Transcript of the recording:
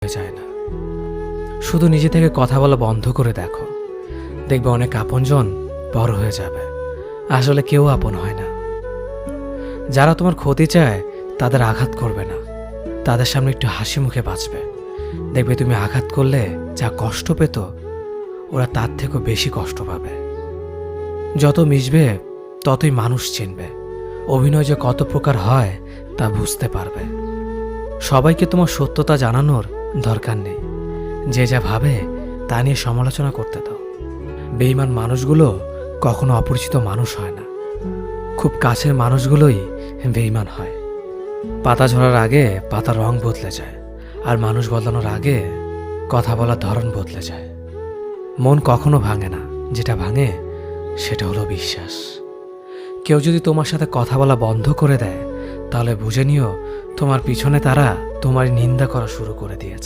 হয়ে যায় না। শুধু নিজে থেকে কথা বলা বন্ধ করে দেখো, দেখবে অনেক আপনজন বড় হয়ে যাবে। আসলে কেউ আপন হয় না। যারা তোমার ক্ষতি চায় তাদের আঘাত করবে না, তাদের সামনে একটু হাসি মুখে বাঁচবে। দেখবে তুমি আঘাত করলে যা কষ্ট পেত, ওরা তার থেকেও বেশি কষ্ট পাবে। যত মিশবে ততই মানুষ চিনবে, অভিনয় যে কত প্রকার হয় তা বুঝতে পারবে। সবাইকে তোমার সত্যতা জানানোর দরকার নেই, যে যা ভাবে তা নিয়ে সমালোচনা করতে দাও। বেঈমান মানুষগুলো কখনো অপরিচিত মানুষ হয় না, খুব কাছের মানুষগুলোই বেঈমান হয়। পাতা ঝরার আগে পাতার রং বদলে যায়, আর মানুষ বদলানোর আগে কথা বলার ধরন বদলে যায়। মন কখনো ভাঙে না, যেটা ভাঙে সেটা হলো বিশ্বাস। কেউ যদি তোমার সাথে কথা বলা বন্ধ করে দেয়, তাহলে বুঝে নিও তোমার পিছনে তারা তোমার নিন্দা করা শুরু করে দিয়েছে।